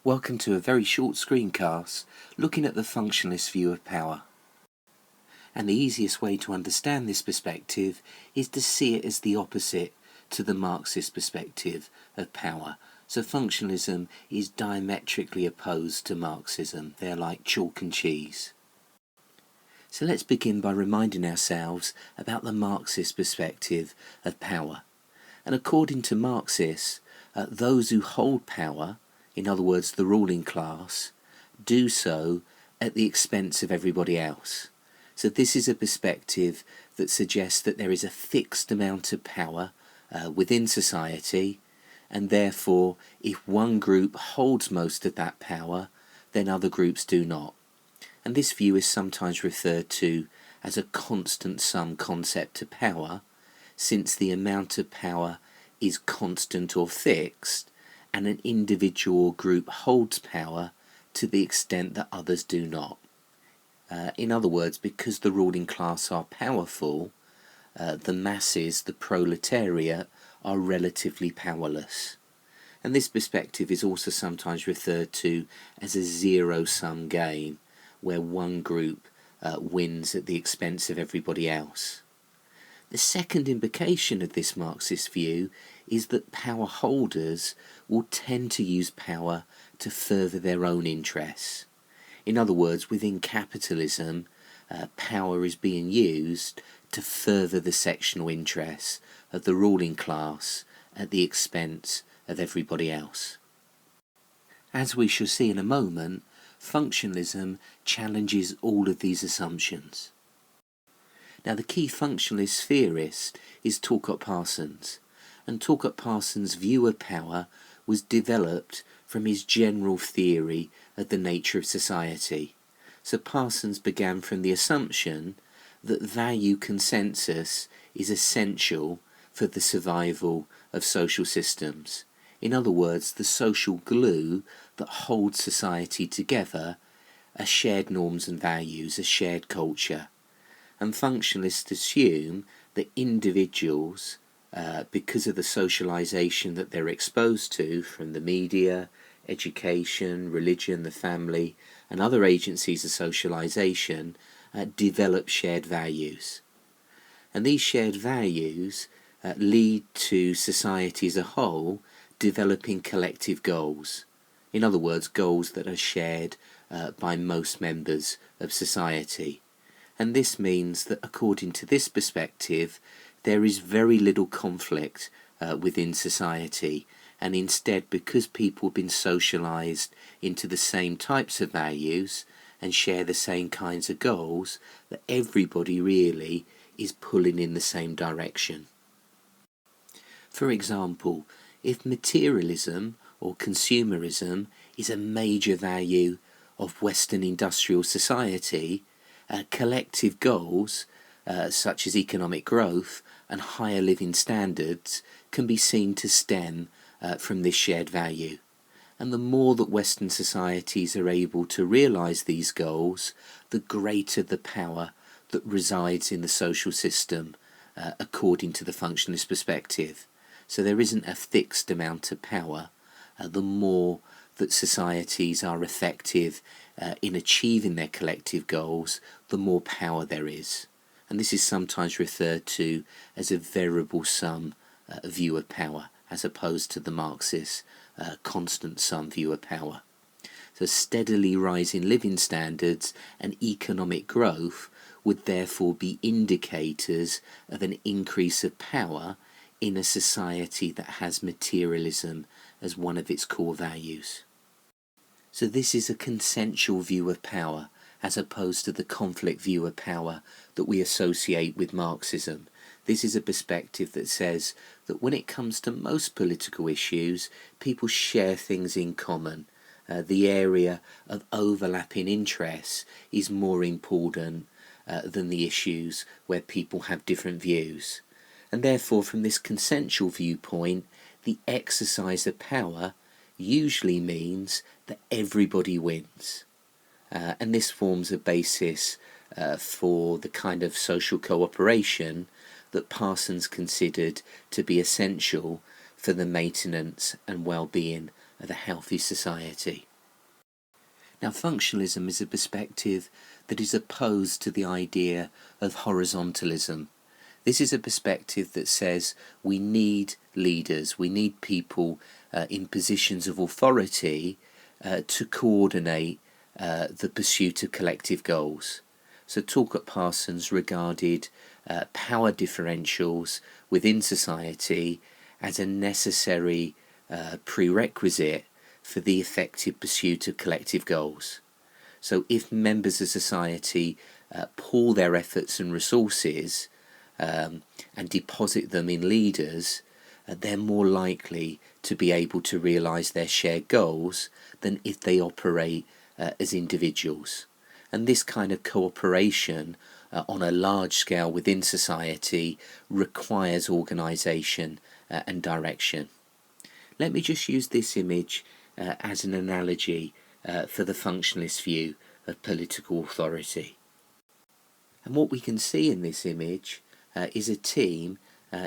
Welcome to a very short screencast looking at the functionalist view of power. And the easiest way to understand this perspective is to see it as the opposite to the Marxist perspective of power. So functionalism is diametrically opposed to Marxism. They're like chalk and cheese. So let's begin by reminding ourselves about the Marxist perspective of power. And according to Marxists, those who hold power, in other words the ruling class, do so at the expense of everybody else. So this is a perspective that suggests that there is a fixed amount of power within society, and therefore if one group holds most of that power, then other groups do not. And this view is sometimes referred to as a constant sum concept of power, since the amount of power is constant or fixed, and an individual or group holds power to the extent that others do not. In other words, because the ruling class are powerful, the masses, the proletariat, are relatively powerless. And this perspective is also sometimes referred to as a zero-sum game, where one group wins at the expense of everybody else. The second implication of this Marxist view is that power holders will tend to use power to further their own interests. In other words, within capitalism, power is being used to further the sectional interests of the ruling class at the expense of everybody else. As we shall see in a moment, functionalism challenges all of these assumptions. Now, the key functionalist theorist is Talcott Parsons, and Talcott Parsons' view of power was developed from his general theory of the nature of society. So Parsons began from the assumption that value consensus is essential for the survival of social systems. In other words, the social glue that holds society together are shared norms and values, a shared culture. And functionalists assume that individuals, because of the socialization that they're exposed to from the media, education, religion, the family, and other agencies of socialization, develop shared values. And these shared values lead to society as a whole developing collective goals. In other words, goals that are shared by most members of society. And this means that according to this perspective, there is very little conflict within society, and instead, because people have been socialized into the same types of values and share the same kinds of goals, that everybody really is pulling in the same direction. For example, if materialism or consumerism is a major value of Western industrial society, collective goals such as economic growth and higher living standards can be seen to stem from this shared value. And the more that Western societies are able to realise these goals, the greater the power that resides in the social system according to the functionalist perspective. So there isn't a fixed amount of power. The more that societies are effective in achieving their collective goals, the more power there is. And this is sometimes referred to as a variable sum view of power, as opposed to the Marxist constant sum view of power. So steadily rising living standards and economic growth would therefore be indicators of an increase of power in a society that has materialism as one of its core values. So this is a consensual view of power, as opposed to the conflict view of power that we associate with Marxism. This is a perspective that says that when it comes to most political issues, people share things in common. The area of overlapping interests is more important than the issues where people have different views. And therefore, from this consensual viewpoint, the exercise of power usually means that everybody wins. And this forms a basis for the kind of social cooperation that Parsons considered to be essential for the maintenance and well-being of a healthy society. Now, functionalism is a perspective that is opposed to the idea of horizontalism. This is a perspective that says we need leaders, we need people in positions of authority to coordinate the pursuit of collective goals. So Talcott Parsons regarded power differentials within society as a necessary prerequisite for the effective pursuit of collective goals. So if members of society pool their efforts and resources and deposit them in leaders, they're more likely to be able to realise their shared goals than if they operate as individuals. And this kind of cooperation on a large scale within society requires organisation and direction. Let me just use this image as an analogy for the functionalist view of political authority. And what we can see in this image is a team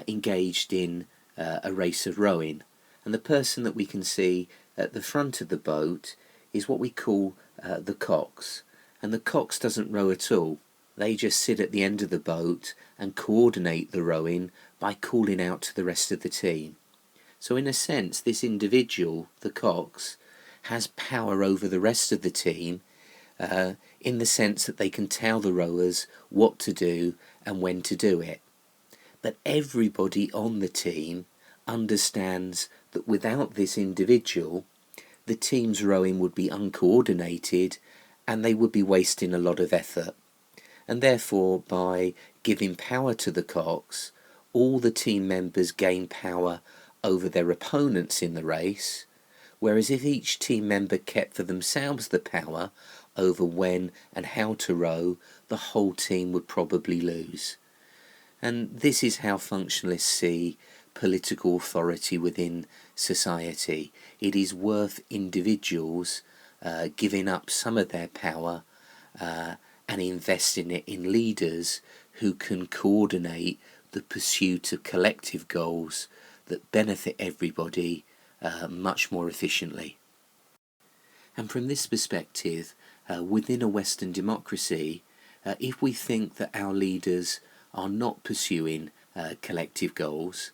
engaged in a race of rowing. And the person that we can see at the front of the boat is what we call the cox. And the cox doesn't row at all. They just sit at the end of the boat and coordinate the rowing by calling out to the rest of the team. So in a sense, this individual, the cox, has power over the rest of the team in the sense that they can tell the rowers what to do and when to do it. But everybody on the team understands that without this individual, the team's rowing would be uncoordinated and they would be wasting a lot of effort. And therefore, by giving power to the cox, all the team members gain power over their opponents in the race, whereas if each team member kept for themselves the power over when and how to row, the whole team would probably lose. And this is how functionalists see political authority within society. It is worth individuals giving up some of their power and investing it in leaders who can coordinate the pursuit of collective goals that benefit everybody much more efficiently. And from this perspective, within a Western democracy, if we think that our leaders are not pursuing collective goals,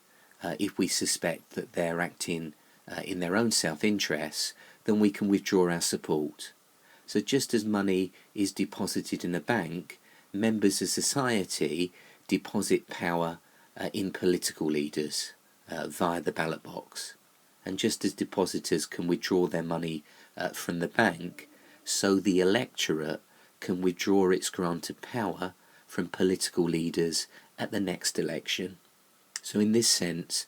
if we suspect that they're acting in their own self-interest, then we can withdraw our support. So just as money is deposited in a bank, members of society deposit power in political leaders via the ballot box. And just as depositors can withdraw their money from the bank, so the electorate can withdraw its granted power from political leaders at the next election. So in this sense,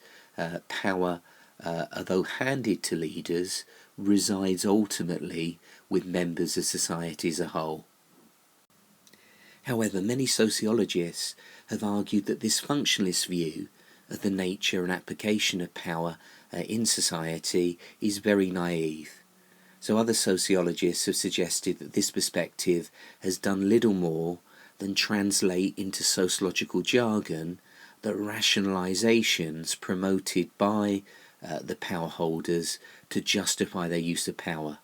power, although handed to leaders, resides ultimately with members of society as a whole. However, many sociologists have argued that this functionalist view of the nature and application of power in society is very naive. So other sociologists have suggested that this perspective has done little more than translate into sociological jargon the rationalizations promoted by the power holders to justify their use of power.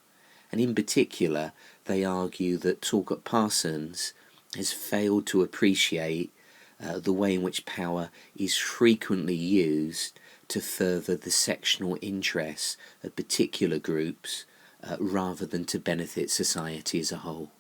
And in particular, they argue that Talcott Parsons has failed to appreciate the way in which power is frequently used to further the sectional interests of particular groups rather than to benefit society as a whole.